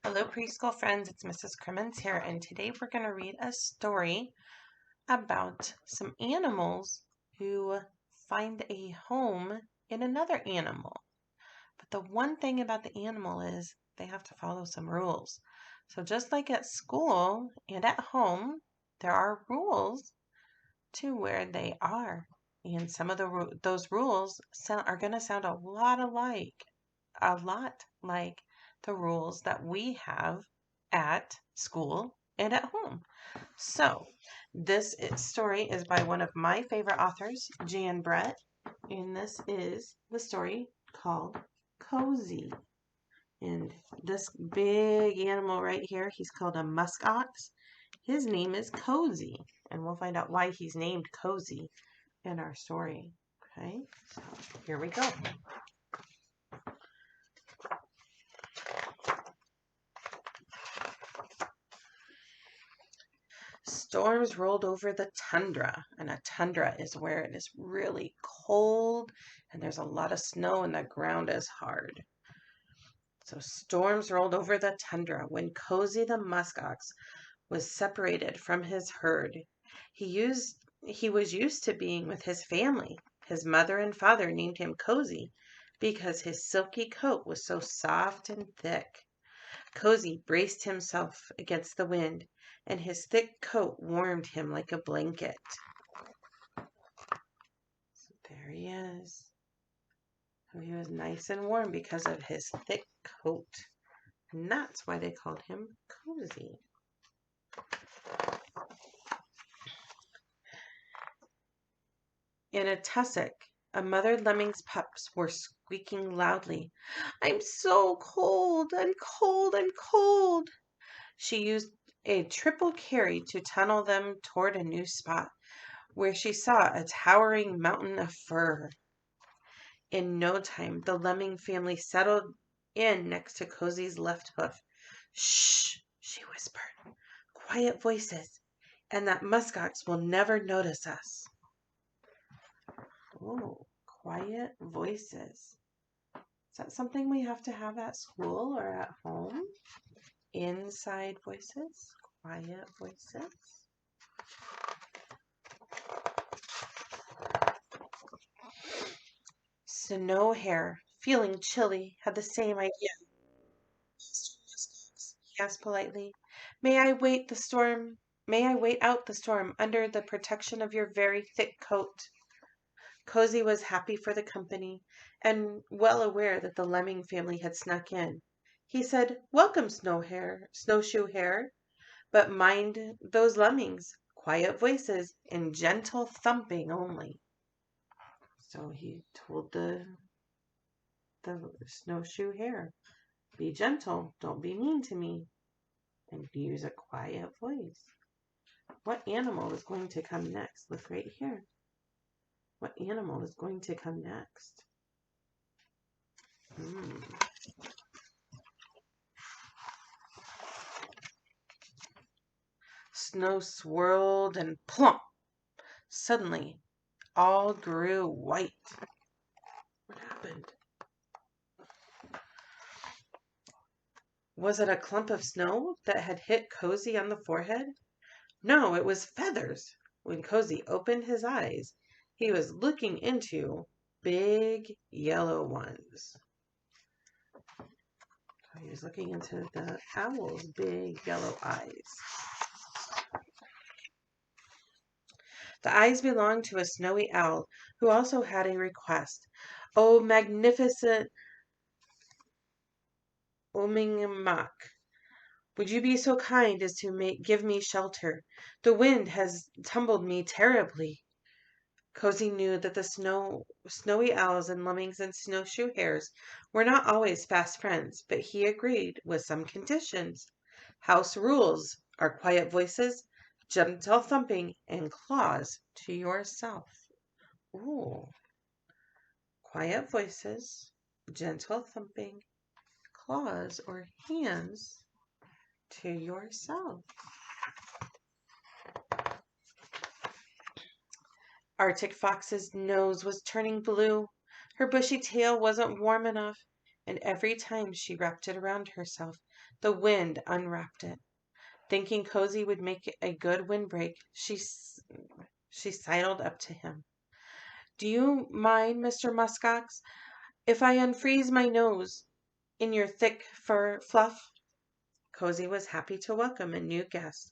Hello, preschool friends. It's Mrs. Crimmins here, and today we're going to read a story about some animals who find a home in another animal. But the one thing about the animal is they have to follow some rules. So just like at school and at home, there are rules to where they are. And some of those rules are going to sound a lot like the rules that we have at school and at home. So, this story is by one of my favorite authors, Jan Brett, and this is the story called Cozy. And this big animal right here, he's called a musk ox. His name is Cozy, and we'll find out why he's named Cozy in our story. Okay, so here we go. Storms rolled over the tundra, and a tundra is where it is really cold and there's a lot of snow and the ground is hard. So storms rolled over the tundra when Cozy the muskox was separated from his herd. He was used to being with his family. His mother and father named him Cozy because his silky coat was so soft and thick. Cozy braced himself against the wind, and his thick coat warmed him like a blanket. So there he is. So he was nice and warm because of his thick coat. And that's why they called him Cozy. In a tussock, a mother lemming's pups were squeaking loudly. "I'm so cold, I'm cold, I'm cold." She used a triple carry to tunnel them toward a new spot where she saw a towering mountain of fur. In no time, the lemming family settled in next to Cozy's left hoof. "Shh," she whispered. "Quiet voices, and that muskox will never notice us." Oh, quiet voices. Is that something we have to have at school or at home? Inside voices, quiet voices. Snow Hare, feeling chilly, had the same idea. "Mr. Muskox," he asked politely, "may I wait the storm? May I wait out the storm under the protection of your very thick coat?" Cozy was happy for the company, and well aware that the lemming family had snuck in. He said, "Welcome, Snowshoe Hare, but mind those lemmings, quiet voices and gentle thumping only." So he told the Snowshoe Hare, "Be gentle, don't be mean to me, and use a quiet voice." What animal is going to come next? Look right here. What animal is going to come next? Snow swirled and plump. Suddenly, all grew white. What happened? Was it a clump of snow that had hit Cozy on the forehead? No, it was feathers. When Cozy opened his eyes, he was looking into big yellow ones. So he was looking into the owl's big yellow eyes. The eyes belonged to a snowy owl who also had a request. "Oh, magnificent Omingmak, would you be so kind as to give me shelter? The wind has tumbled me terribly." Cozy knew that the snowy owls and lemmings and snowshoe hares were not always fast friends, but he agreed with some conditions. House rules are quiet voices, gentle thumping, and claws to yourself. Ooh, quiet voices, gentle thumping, claws or hands to yourself. Arctic Fox's nose was turning blue. Her bushy tail wasn't warm enough, and every time she wrapped it around herself, the wind unwrapped it. Thinking Cozy would make a good windbreak, she sidled up to him. Do you mind, Mr. Muskox, if I unfreeze my nose in your thick fur fluff? Cozy was happy to welcome a new guest,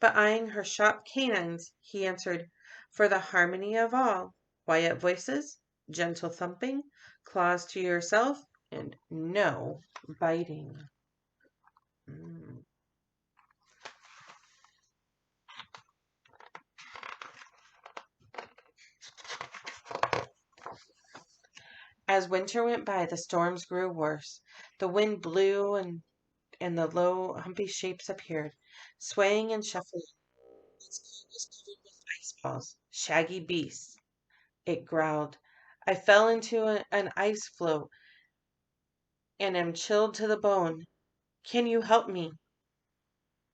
but eyeing her sharp canines, he answered, for the harmony of all, quiet voices, gentle thumping, claws to yourself, and no biting. Mm. As winter went by, the storms grew worse. The wind blew, and the low, humpy shapes appeared, swaying and shuffling. Its coat was covered with ice balls, shaggy beasts. It growled. I fell into an ice floe and am chilled to the bone. Can you help me?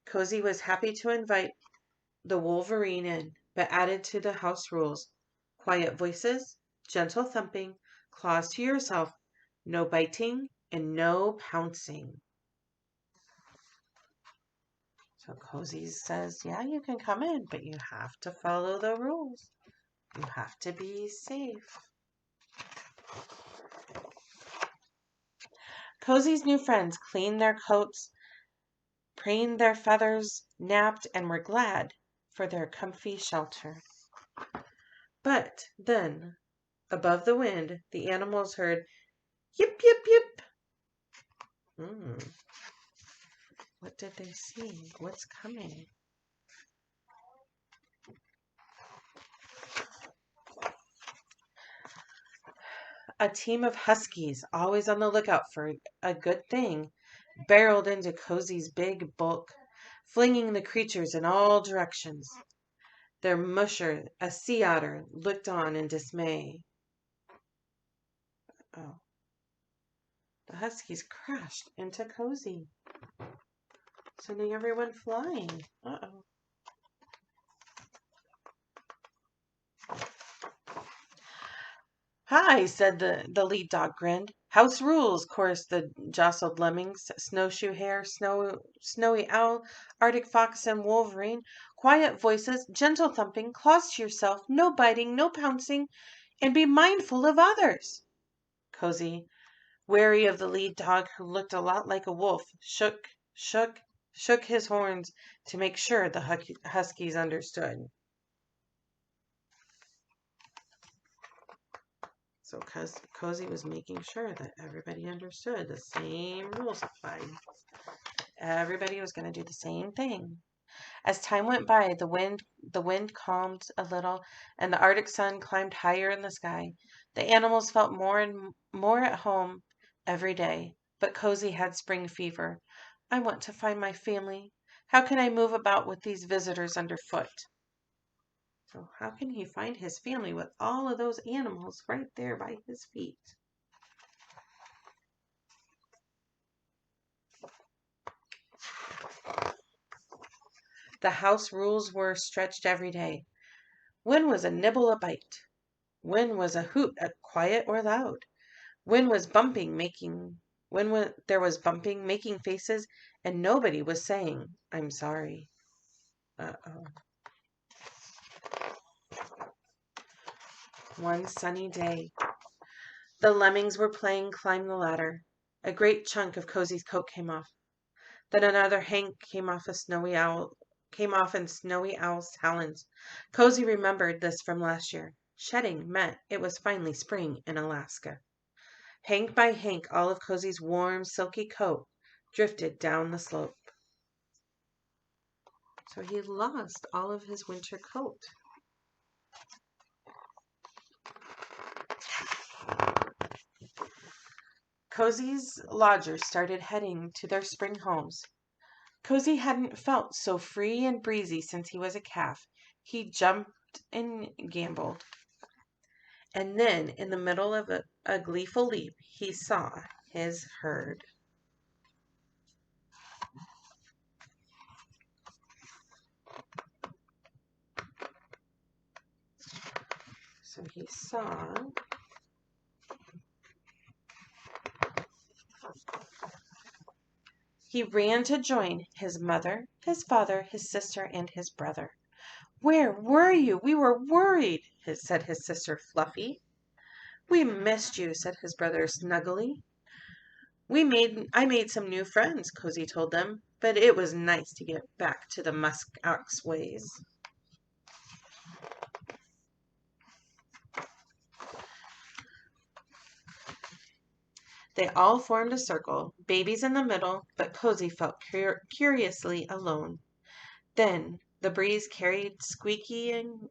Cozy was happy to invite the wolverine in, but added to the house rules. Quiet voices, gentle thumping, claws to yourself, no biting, and no pouncing. So Cozy says, yeah, you can come in, but you have to follow the rules. You have to be safe. Cozy's new friends cleaned their coats, preened their feathers, napped, and were glad for their comfy shelter. But then, above the wind, the animals heard yip, yip, yip. What did they see? What's coming? A team of huskies, always on the lookout for a good thing, barreled into Cozy's big bulk, flinging the creatures in all directions. Their musher, a sea otter, looked on in dismay. Oh, the huskies crashed into Cozy, sending everyone flying. Uh-oh. Hi, said the lead dog, grinned. House rules, chorused the jostled lemmings, snowshoe hare, snowy owl, arctic fox, and wolverine. Quiet voices, gentle thumping, claws to yourself, no biting, no pouncing, and be mindful of others. Cozy, wary of the lead dog, who looked a lot like a wolf, shook his horns to make sure the huskies understood. So Cozy was making sure that everybody understood the same rules applied. Everybody was going to do the same thing. As time went by, the wind calmed a little, and the Arctic sun climbed higher in the sky. The animals felt more and more at home every day, but Cozy had spring fever. I want to find my family. How can I move about with these visitors underfoot? So how can he find his family with all of those animals right there by his feet? The house rules were stretched every day. When was a nibble a bite? When was a hoot a quiet or loud? When there was bumping, making faces, and nobody was saying, I'm sorry. Uh-oh. One sunny day, the lemmings were playing climb the ladder. A great chunk of Cozy's coat came off. Then another hank came off in snowy owl's talons. Cozy remembered this from last year. Shedding meant it was finally spring in Alaska. Hank by hank, all of Cozy's warm, silky coat drifted down the slope. So he lost all of his winter coat. Cozy's lodgers started heading to their spring homes. Cozy hadn't felt so free and breezy since he was a calf. He jumped and gamboled. And then, in the middle of a gleeful leap, he saw his herd. So he saw He ran to join his mother, his father, his sister, and his brother. "Where were you? We were worried," said his sister Fluffy. "We missed you," said his brother Snuggly. I made some new friends," Cozy told them, "but it was nice to get back to the musk ox ways." They all formed a circle, babies in the middle, but Cozy felt curiously alone. Then the breeze carried squeaky and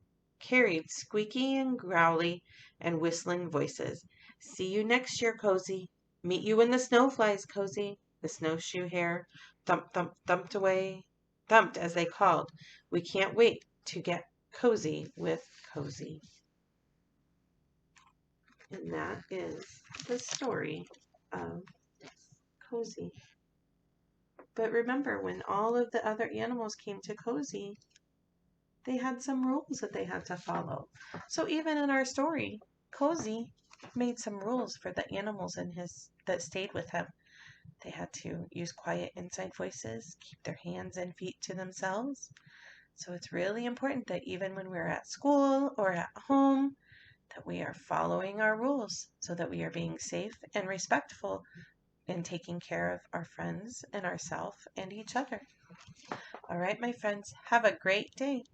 growly and whistling voices. "See you next year, Cozy. Meet you when the snow flies, Cozy." The snowshoe hare thumped away, thumped as they called, "We can't wait to get cozy with Cozy." And that is the story of Cozy. But remember, when all of the other animals came to Cozy, they had some rules that they had to follow. So even in our story, Cozy made some rules for the animals that stayed with him. They had to use quiet inside voices, keep their hands and feet to themselves. So it's really important that even when we're at school or at home, that we are following our rules so that we are being safe and respectful and taking care of our friends and ourselves and each other. All right, my friends, have a great day.